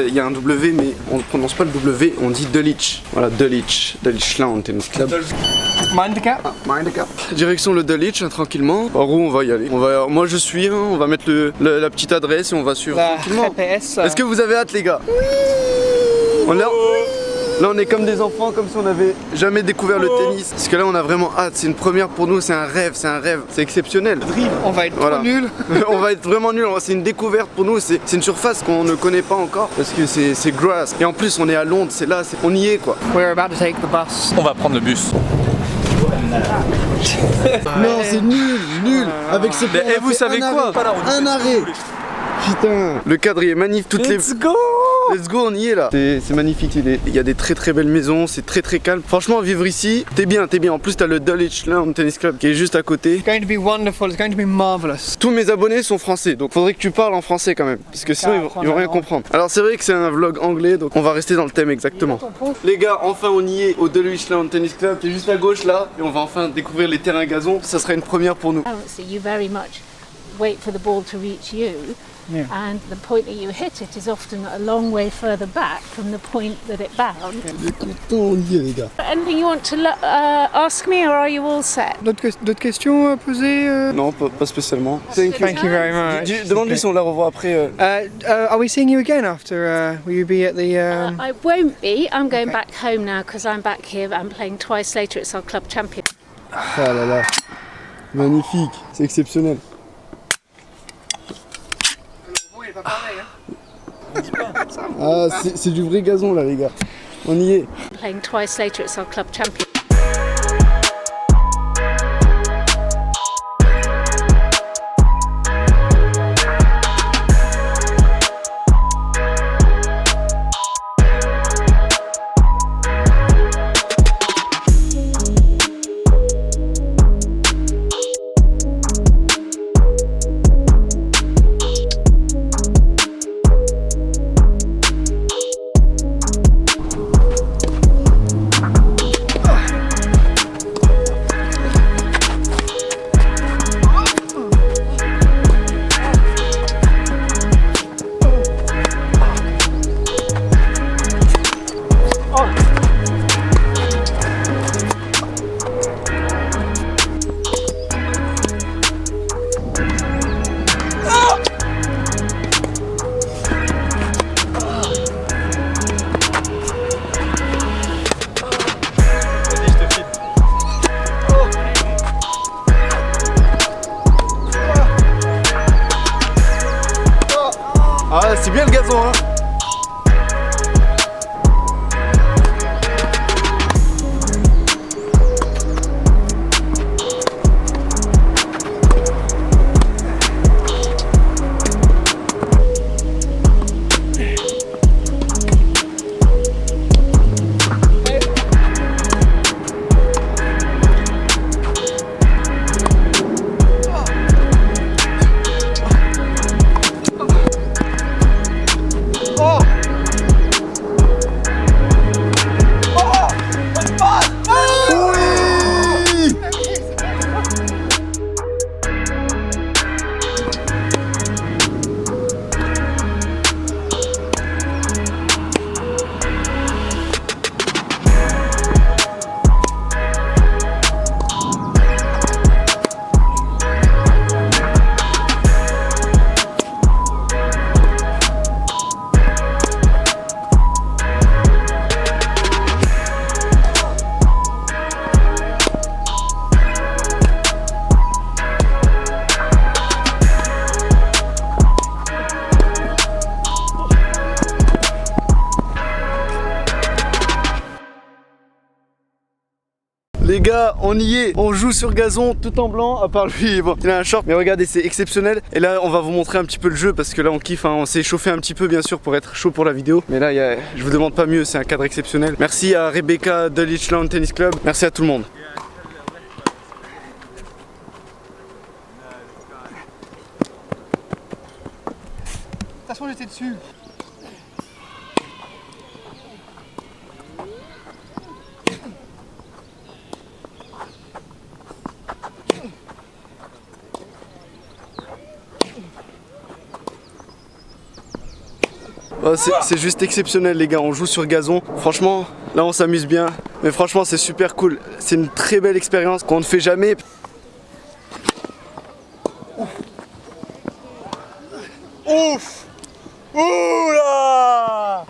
il y a un W, mais on ne prononce pas le W, on dit Dulwich. Voilà, Dulwich Lawn Tennis Club. Mind the cap. Mind the cap. Direction le Dulwich, hein, tranquillement. Par où on va y aller? Moi, je suis, hein, on va mettre la petite adresse et on va suivre La tranquillement. GPS. Est-ce que vous avez hâte, les gars? Oui. On l'a. Là on est comme des enfants, comme si on n'avait jamais découvert le tennis. Parce que là on a vraiment hâte, c'est une première pour nous, c'est un rêve, c'est exceptionnel. On va être trop nuls. On va être vraiment nuls, c'est une découverte pour nous, c'est une surface qu'on ne connaît pas encore. Parce que c'est grass. Et en plus on est à Londres, c'est là, on y est quoi. We're about to take the bus. On va prendre le bus. Non c'est nul. Avec ce plan, Et vous savez quoi? Un arrêt. Putain, le cadre il est magnifique, Let's go! Let's go, on y est là. C'est magnifique, il y a des très belles maisons, c'est très calme. Franchement, vivre ici, t'es bien. En plus, t'as le Dulwich Lawn Tennis Club qui est juste à côté. It's going to be wonderful, it's going to be marvelous. Tous mes abonnés sont français, donc faudrait que tu parles en français quand même, parce que sinon ils vont rien comprendre. Alors c'est vrai que c'est un vlog anglais, donc on va rester dans le thème exactement. Les gars, enfin on y est au Dulwich Lawn Tennis Club, qui est juste à gauche là, et on va enfin découvrir les terrains gazon. Ça sera une première pour nous. So you very much wait for the ball to reach you. Yeah. And the point that you hit it is often a long way further back from the point that it bounced. On y est les gars. Anything you want to ask me, or are you all set? D'autres questions à poser? Non, pas spécialement. Thank you. very much. Demande-lui si on la revoit après. Are we seeing you again after? Will you be at the? I won't be. I'm going back home now because I'm back here. I'm playing twice later. It's our club champion. Oh là là. Magnifique, c'est exceptionnel. Ah, c'est du vrai gazon là les gars. On y est. Playing twice later. It's our club champion. Ah, c'est bien le gazon hein. Les gars, on y est, on joue sur gazon tout en blanc, à part lui, bon, il a un short, mais regardez, c'est exceptionnel. Et là, on va vous montrer un petit peu le jeu parce que là, on kiffe, hein. On s'est chauffé un petit peu, bien sûr, pour être chaud pour la vidéo. Mais là, je vous demande pas mieux, c'est un cadre exceptionnel. Merci à Rebecca Dulwich Lawn Tennis Club, merci à tout le monde. De toute façon, j'étais dessus. Oh, c'est juste exceptionnel les gars, on joue sur gazon. Franchement, là on s'amuse bien. Mais franchement c'est super cool. C'est une très belle expérience qu'on ne fait jamais. Ouf! Ouh là!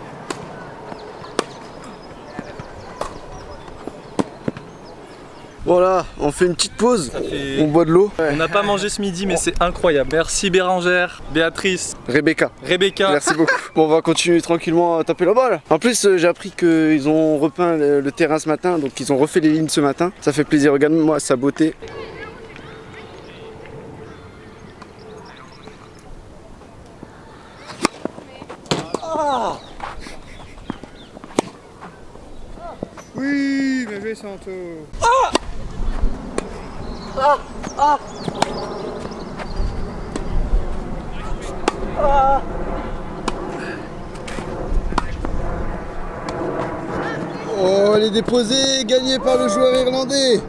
Voilà, on fait une petite pause, fait- on boit de l'eau. On n'a pas mangé ce midi, mais c'est incroyable. Merci Bérangère, Béatrice, Rebecca. Rebecca. Merci beaucoup. Bon, on va continuer tranquillement à taper la balle. En plus, j'ai appris qu'ils ont repeint le terrain ce matin, donc ils ont refait les lignes ce matin. Ça fait plaisir, regarde-moi sa beauté. Oui, bien joué Santo. Oh, elle est déposée, gagnée par le joueur irlandais.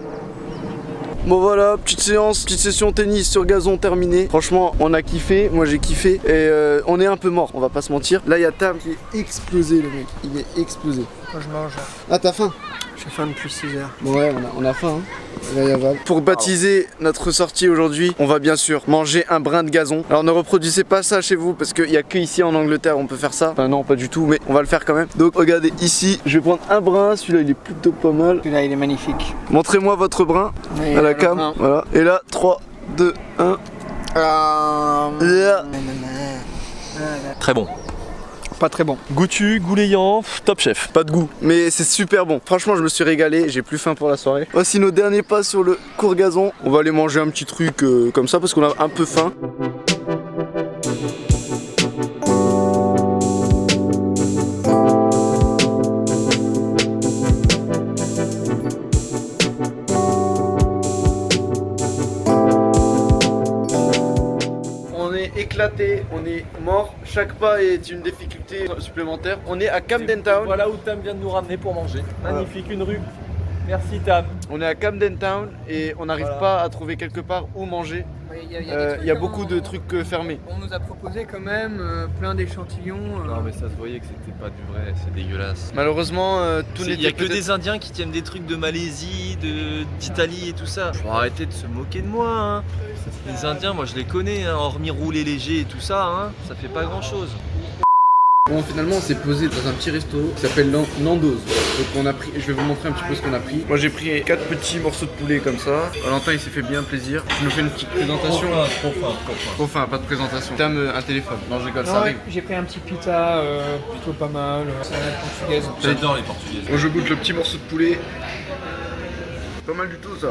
Bon voilà, petite séance, petite session tennis sur gazon terminée. Franchement, on a kiffé, moi j'ai kiffé et on est un peu mort, on va pas se mentir. Là, il y a Tam qui est explosé, le mec, il est explosé. Quand je mange, Ah, t'as faim? j'ai faim depuis 6 heures. Bon ouais, on a faim. Hein. Là, y a Val. Pour baptiser notre sortie aujourd'hui, on va bien sûr manger un brin de gazon. Alors ne reproduisez pas ça chez vous parce qu'il n'y a que ici en Angleterre on peut faire ça. Enfin non, pas du tout, mais on va le faire quand même. Donc regardez ici, je vais prendre un brin, celui-là il est plutôt pas mal. Celui-là, il est magnifique. Montrez-moi votre brin Et à la le cam. brin. Voilà. Et là, 3, 2, 1. Yeah. Très bon. Pas très bon. Goûtu, goulayant, top chef. Pas de goût, mais c'est super bon. Franchement, je me suis régalé, j'ai plus faim pour la soirée. Voici nos derniers pas sur le court gazon. On va aller manger un petit truc comme ça parce qu'on a un peu faim. On est éclaté, on est mort. Chaque pas est une difficulté supplémentaire. On est à Camden Town. Voilà où Tam vient de nous ramener pour manger. Magnifique, une rue. Merci Tam. On est à Camden Town et on n'arrive pas à trouver quelque part où manger. Il y a beaucoup de trucs fermés. On nous a proposé quand même plein d'échantillons. Non mais ça se voyait que c'était pas du vrai, c'est dégueulasse. Malheureusement, tout Il n'était y a que peut-être- des Indiens qui tiennent des trucs de Malaisie, d'Italie et tout ça. Faut arrêter de se moquer de moi. Hein. Les Indiens, moi je les connais, hein, hormis rouler léger et tout ça, hein, ça fait pas grand chose. Bon, finalement, on s'est posé dans un petit resto qui s'appelle Nando's. Donc, on a pris, je vais vous montrer un petit peu ce qu'on a pris. Moi, j'ai pris 4 petits morceaux de poulet comme ça. Valentin, il s'est fait bien plaisir. Je nous fais une petite présentation. Trop fin. Trop fin, pas de présentation. Tam, un téléphone. Non, je rigole, ça arrive. J'ai pris un petit pita, plutôt pas mal. Salade portugaise. J'adore les Portugaises. Moi, je goûte le petit morceau de poulet. Pas mal du tout, ça.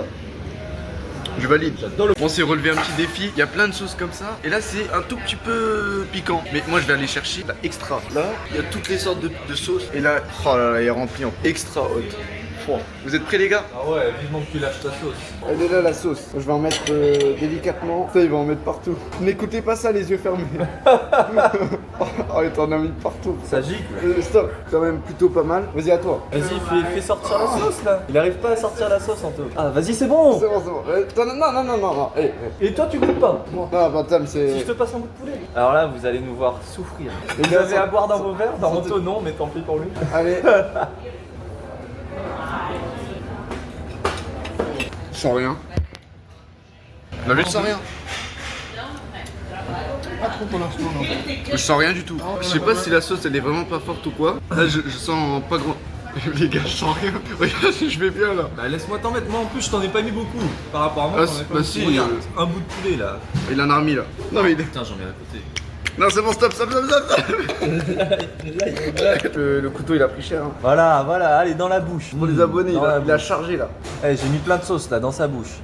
Je valide. On s'est relevé un petit défi. Il y a plein de sauces comme ça. Et là, c'est un tout petit peu piquant. Mais moi, je vais aller chercher la extra. Là, il y a toutes les sortes de sauces. Et là, oh là là, il est rempli en extra hot. Wow. Vous êtes prêts, les gars? Ah ouais, vivement que tu lâches ta sauce. Elle est là, la sauce. Je vais en mettre délicatement. Ça, il va en mettre partout. N'écoutez pas ça, les yeux fermés. Oh, il t'en a mis partout. Ça gicle. Stop. Quand même plutôt pas mal. Vas-y, à toi. Vas-y, fais sortir la sauce là. Il arrive pas à sortir la sauce, Anto. Ah, vas-y, c'est bon. C'est bon, c'est bon. Non. Hey, hey. Et toi, tu goûtes pas. Non, bah, Tam, Si je c'est. te passe un bout de poulet. Alors là, vous allez nous voir souffrir. Les Vous gars, avez ça- à boire dans vos verres, dans ça- Anto non, mais tant pis pour lui. Allez. Je sens rien. La vie, je sens rien. Pas trop pour l'instant, non. Je sens rien du tout. Je sais pas si la sauce elle est vraiment pas forte ou quoi. Là, je sens pas grand. Les gars, je sens rien. Regarde, je vais bien là. Bah laisse-moi t'en mettre, moi en plus je t'en ai pas mis beaucoup. Par rapport à moi, Ah, j'en ai pas bah mis si, beaucoup. Regarde, un bout de poulet là. Il en a remis là. Non, mais il est. Putain, j'en mets à côté. Non, c'est bon, stop. Le couteau il a pris cher. Hein. Voilà, allez dans la bouche. Pour les abonnés, Dans la il a bouche. chargé là. Eh, j'ai mis plein de sauce là dans sa bouche.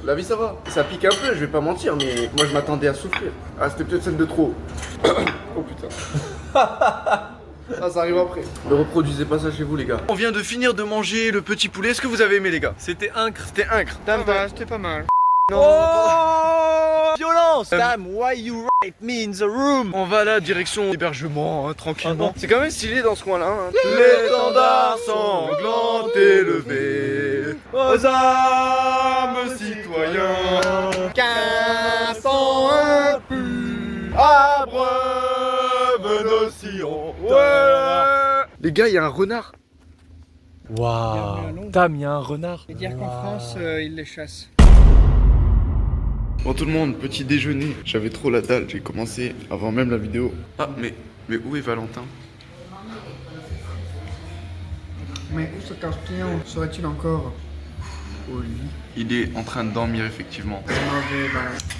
La vie, ça va. Ça pique un peu, je vais pas mentir, mais moi je m'attendais à souffrir. Ah, c'était peut-être celle de trop. Oh putain. Ah, ça arrive après. Ne reproduisez pas ça chez vous, les gars. On vient de finir de manger le petit poulet. Est-ce que vous avez aimé, les gars? C'était incre. C'était incre. Tam, C'était pas mal. non. Violence! Tam, why you write me in the room? On va là, direction hébergement, hein, tranquillement. C'est quand même stylé dans ce coin-là. Hein. L'étendard sanglant élevé aux âmes citoyens. Qu'un Abreuve nos sillons. Ouais. Les gars, il y a un renard. Waouh! Tam, il y a un renard. Et dire qu'en France, ils les chassent. Bon tout le monde, petit déjeuner. J'avais trop la dalle, j'ai commencé avant même la vidéo. Ah mais où est Valentin? Mais où ce Castillon serait-il encore? Au lit. Il est en train de dormir effectivement. Mauvais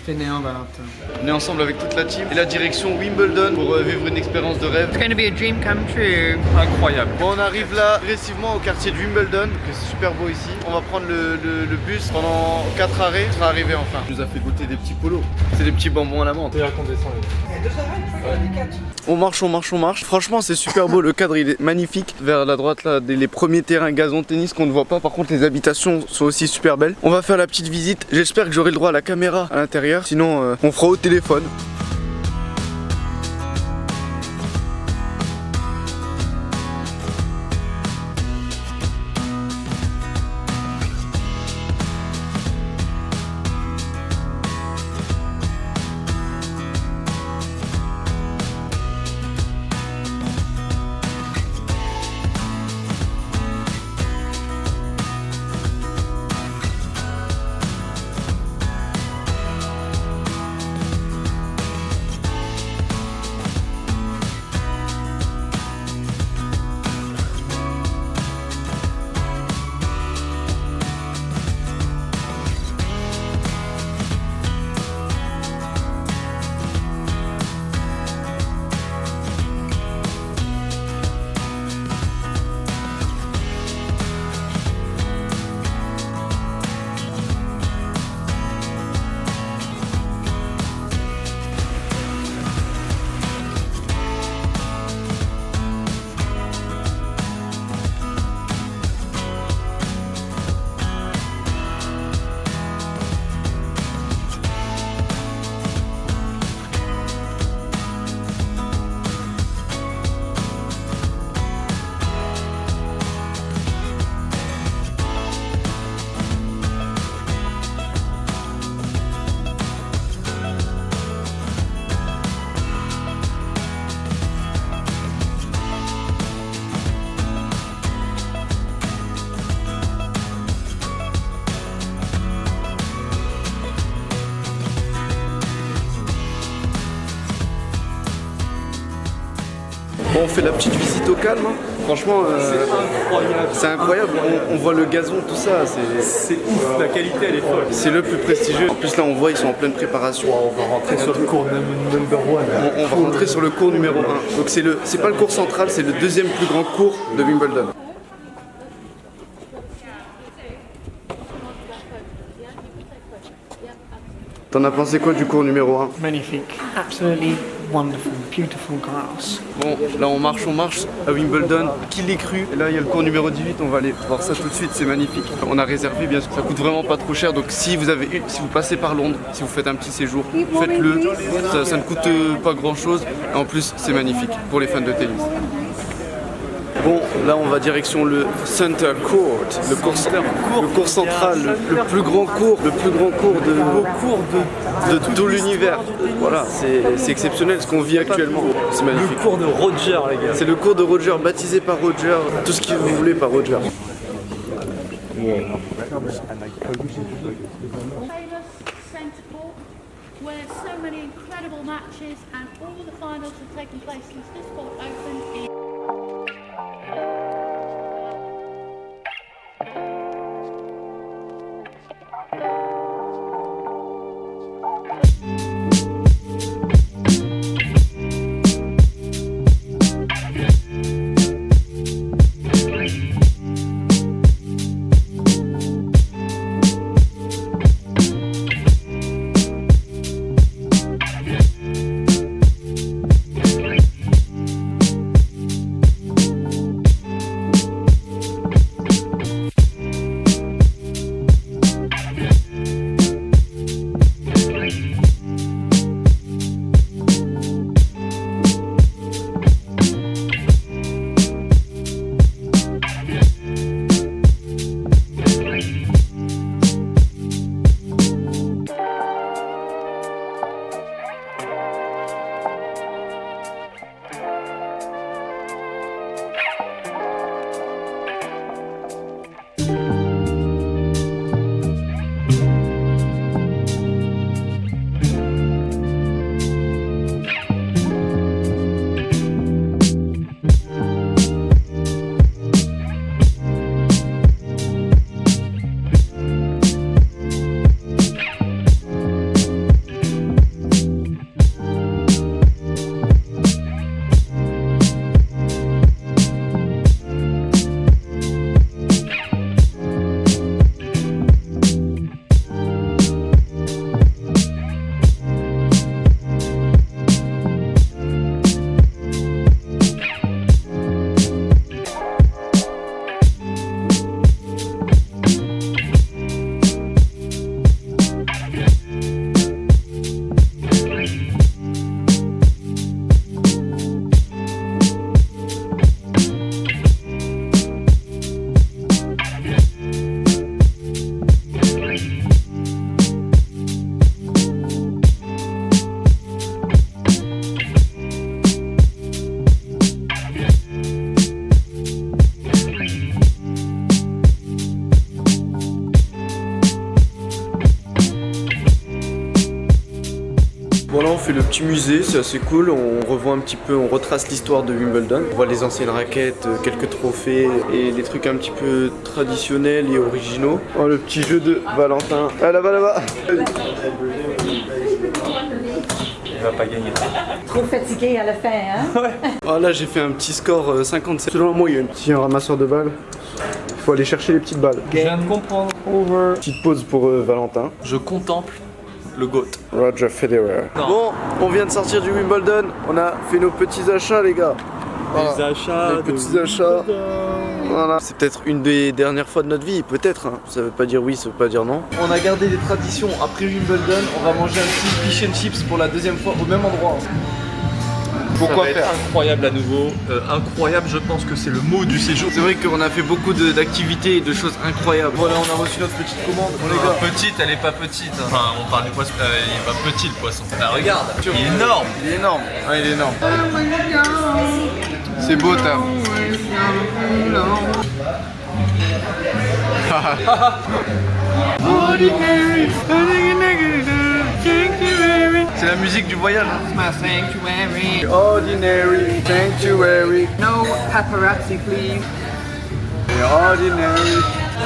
fainéant Valentin. On est ensemble avec toute la team et la direction Wimbledon pour vivre une expérience de rêve. It's going to be a dream come true. Incroyable. Bon, on arrive là progressivement au quartier de Wimbledon, que c'est super beau ici. On va prendre le bus pendant 4 arrêts, on sera arrivé enfin. Il nous a fait goûter des petits polos. C'est des petits bonbons à la menthe. C'est-à-dire qu'on descend. On marche, on marche, on marche. Franchement, c'est super beau. Le cadre, il est magnifique. Vers la droite, là, les premiers terrains gazon tennis qu'on ne voit pas. Par contre, les habitations sont aussi super belles. On va faire la petite visite. J'espère que j'aurai le droit à la caméra à l'intérieur. Sinon, on fera au téléphone. Bon, on fait la petite visite au calme. Hein. Franchement, c'est incroyable. On voit le gazon, tout ça. C'est ouf, la qualité elle est folle. C'est le plus prestigieux. En plus là, on voit ils sont en pleine préparation. On va rentrer sur le cours numéro 1. On va rentrer sur le cours numéro 1. Donc c'est pas le cours central, c'est le deuxième plus grand cours de Wimbledon. T'en as pensé quoi du cours numéro 1? Magnifique. Absolutely wonderful, beautiful grass. Bon, là on marche à Wimbledon. Qui l'ait cru? Et là il y a le cours numéro 18, on va aller voir ça tout de suite, c'est magnifique. On a réservé bien sûr, ça coûte vraiment pas trop cher. Donc si vous passez par Londres, si vous faites un petit séjour, faites-le. Ça ne coûte pas grand chose. Et en plus c'est magnifique pour les fans de tennis. Bon, là on va direction le Center Court, le cours central, le plus grand cours de tout l'univers. Voilà, c'est exceptionnel ce qu'on vit actuellement. C'est magnifique. Le cours de Roger, les gars. C'est le cours de Roger, baptisé par Roger, tout ce que vous voulez par Roger. Famous centre court where so many incredible matches and all the finals have taken place since this court opened in fait le petit musée, c'est assez cool. On revoit un petit peu, on retrace l'histoire de Wimbledon. On voit les anciennes raquettes, quelques trophées et les trucs un petit peu traditionnels et originaux. Oh, le petit jeu de Valentin. Ah, là-bas, là-bas. Il va pas gagner. Trop fatigué à la fin, hein? Ah, là, j'ai fait un petit score 57 selon la moyenne. Si un ramasseur de balles, il faut aller chercher les petites balles. Je viens de comprendre. Over. Petite pause pour Valentin. Je contemple le GOAT. Roger Federer. Non. Bon, on vient de sortir du Wimbledon. On a fait nos petits achats, les gars. Voilà. Les achats. Les petits achats. Voilà. C'est peut-être une des dernières fois de notre vie, peut-être. Hein. Ça veut pas dire oui, ça veut pas dire non. On a gardé les traditions. Après Wimbledon, on va manger un petit fish and chips pour la deuxième fois au même endroit. Pourquoi ça va faire être incroyable à nouveau. Incroyable, je pense que c'est le mot du séjour. C'est vrai qu'on a fait beaucoup d'activités et de choses incroyables. Voilà, on a reçu notre petite commande. Bon, les gars. Petite, elle est pas petite. Hein. Enfin, on parle du poisson. Il est pas petit le poisson. Bah, regarde, il est énorme. Il est énorme. Ouais, il est énorme. C'est beau, Tam. C'est la musique du voyage. My sanctuary. Ordinary sanctuary. No paparazzi, please. Ordinary.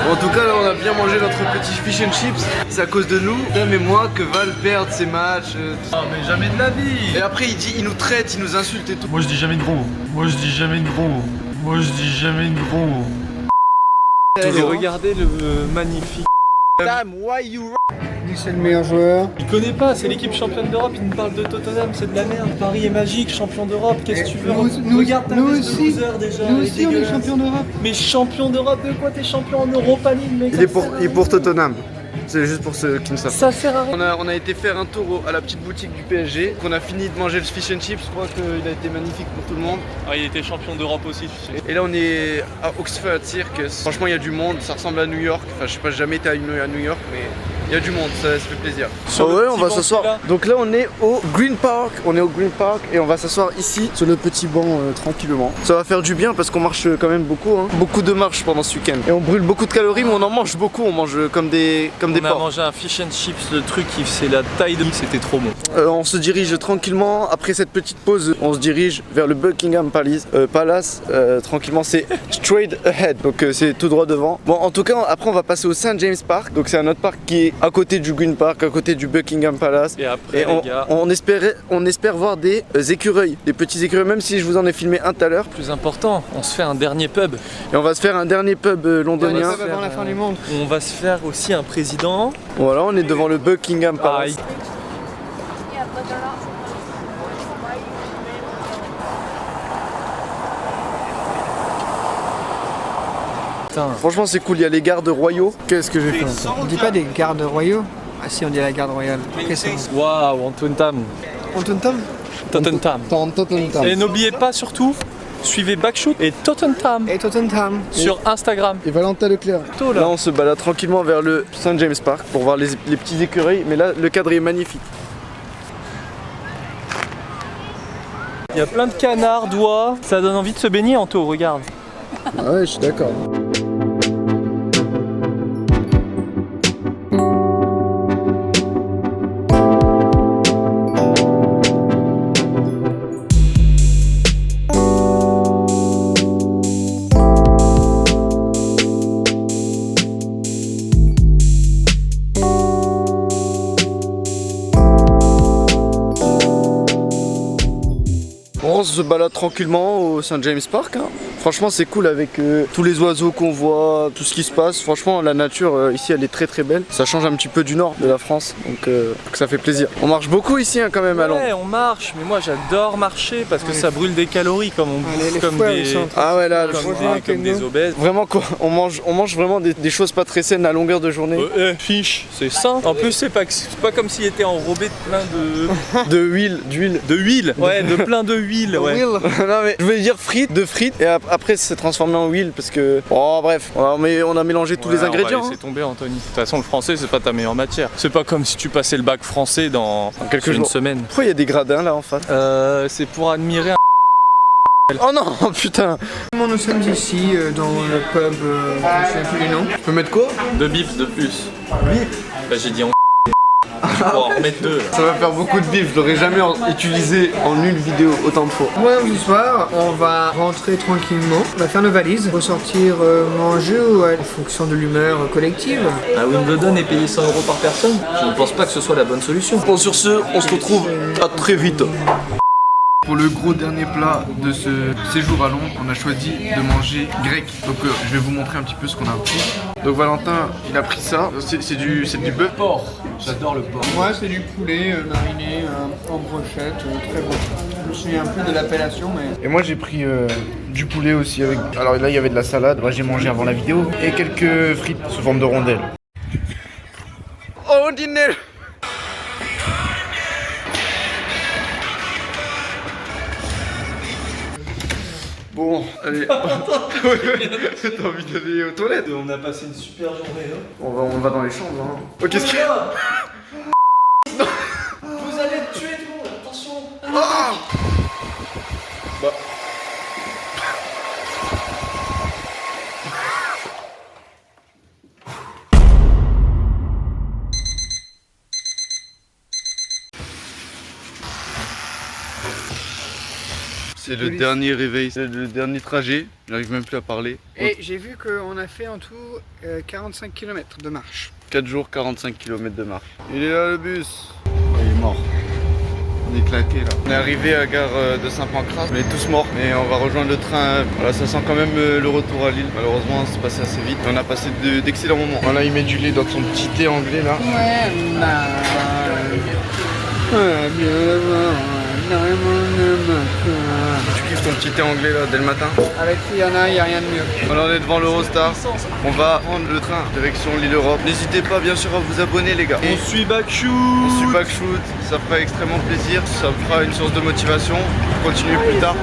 Bon, en tout cas, là, on a bien mangé notre petit fish and chips. C'est à cause de nous, Tam et moi, que Val perd ses matchs. Ah, mais jamais de la vie. Et après, il nous traite, il nous insulte et tout. Moi, je dis jamais de gros mots. Moi, je dis jamais de gros mots. Moi, je dis jamais de gros mots. Et regardez le magnifique. Tam, why you C'est le meilleur joueur. Il connaît pas, c'est l'équipe championne d'Europe, il nous parle de Tottenham, c'est de la merde. Paris est magique, champion d'Europe, qu'est-ce que tu veux? Regarde ta nous veste de aussi. loser déjà. Nous elle est aussi, on est dégueulasse. champion d'Europe. Mais champion d'Europe de quoi? T'es champion en Europa League, mec. Il est pour Tottenham. C'est juste pour ceux qui ne savent pas. Ça sert à rien. On a été faire un tour à la petite boutique du PSG. On a fini de manger le fish and chips. Je crois qu'il a été magnifique pour tout le monde. Ah, il était champion d'Europe aussi, tu sais. Et là, on est à Oxford Circus. Franchement, il y a du monde. Ça ressemble à New York. Enfin, je sais pas, j'ai jamais été à New York, mais il y a du monde. Ça fait plaisir. Sur le ouais, petit on va banc s'asseoir. qui est là. Donc là, on est au Green Park. On est au Green Park et on va s'asseoir ici sur le petit banc tranquillement. Ça va faire du bien parce qu'on marche quand même beaucoup. Hein. Beaucoup de marches pendant ce week-end. Et on brûle beaucoup de calories, mais on en mange beaucoup. On mange comme des On a porcs. mangé un fish and chips, le truc qui c'est la taille de c'était trop bon. On se dirige tranquillement, après cette petite pause, on se dirige vers le Buckingham Palace. Tranquillement, c'est straight ahead, donc c'est tout droit devant. Bon, en tout cas, après on va passer au St. James Park, donc c'est un autre parc qui est à côté du Green Park, à côté du Buckingham Palace. Et après, Et les gars, on espère voir des écureuils, des petits écureuils, même si je vous en ai filmé un tout à l'heure. plus important, on se fait un dernier pub. Et on va se faire un dernier pub londonien. Avant la fin du monde. On va se faire aussi un président. Voilà, on est devant le Buckingham Palace. Putain. Franchement, c'est cool, il y a les gardes royaux. Qu'est-ce que j'ai fait encore? On dit pas des gardes royaux? Ah si, on dit la garde royale. Qu'est-ce que c'est? Waouh, Antoine Tam. Tottenham? Tottenham. Et n'oubliez pas surtout, suivez Backshoot et Tottenham Et Tottenham. sur Instagram. Et Valentin Leclerc. Là, on se balade tranquillement vers le St. James Park pour voir les petits écureuils, mais là, le cadre est magnifique. Il y a plein de canards, d'oies. Ça donne envie de se baigner, Anto, regarde. Ah ouais, je suis d'accord. On se balade tranquillement au St. James Park. Hein. Franchement, c'est cool avec tous les oiseaux qu'on voit, tout ce qui se passe. Franchement, la nature ici, elle est très très belle. Ça change un petit peu du nord de la France, donc ça fait plaisir. On marche beaucoup ici hein, quand même à Londres. Ouais, on marche, mais moi j'adore marcher parce que ça brûle des calories comme on bouffe les comme fouets, des... ils sont- Ah ouais, là, comme des obèses. vraiment quoi, on mange vraiment des choses pas très saines à longueur de journée. Fiche, c'est sain. En plus, c'est pas comme s'il était enrobé de plein de... D'huile. de huile. Ouais, de plein de huile. Ouais. Will. Non mais je voulais dire de frites et après c'est transformé en huile parce que... Oh bref, on a mélangé tous les Ouais, ingrédients. On va laisser tomber, Anthony. De toute façon, le français, c'est pas ta meilleure matière. C'est pas comme si tu passais le bac français dans quelques une jours. semaine. Pourquoi il y a des gradins là en face? C'est pour admirer un... Oh non, putain. Nous sommes ici dans le pub, je ne sais plus du nom. Je peux mettre quoi? de bip de plus. Bip. Bah, j'ai dit on... Tu pourras en remettre 2 là. Ça va faire beaucoup de bif, je l'aurais jamais utilisé en une vidéo autant de fois. Moi, ce soir, on va rentrer tranquillement, on va faire nos valises, ressortir manger en fonction de l'humeur collective. À Wimbledon et payer 100 € par personne, je ne pense pas que ce soit la bonne solution. Bon, sur ce, on se retrouve à très vite. Pour le gros dernier plat de ce séjour à Londres, on a choisi de manger grec. Donc je vais vous montrer un petit peu ce qu'on a pris. Donc Valentin, il a pris ça. C'est du bœuf. Porc, j'adore le porc. Moi, c'est du poulet mariné en brochette, très bon. Je me souviens plus de l'appellation, mais... Et moi j'ai pris du poulet aussi avec... Alors là il y avait de la salade, moi j'ai mangé avant la vidéo. Et quelques frites sous forme de rondelles. Oh dîner. Bon, allez. T'as envie d'aller aux toilettes? On a passé une super journée là. On va dans les chambres. Hein. Oh, qu'est-ce qu'il y a? Vous allez me tuer tout le monde, attention. Ah bah. C'est le dernier réveil, c'est le dernier trajet, j'arrive même plus à parler. Et j'ai vu qu'on a fait en tout 45 km de marche. 4 jours, 45 km de marche. Il est là le bus. Il est mort. On est claqué là. On est arrivé à la gare de Saint-Pancras, on est tous morts. Mais on va rejoindre le train. Voilà, ça sent quand même le retour à Lille. Malheureusement, c'est passé assez vite. On a passé d'excellents moments. Voilà, il met du lait dans son petit thé anglais là. Ouais, bah... Tu kiffes ton petit thé anglais là dès le matin? Avec Rihanna, il n'y a rien de mieux. Voilà, on est devant l'Eurostar. On va prendre le train direction l'Île-Europe. N'hésitez pas bien sûr à vous abonner les gars. On suit Backshoot. On suit Backshoot, ça fera extrêmement plaisir. Ça fera une source de motivation pour continuer plus tard.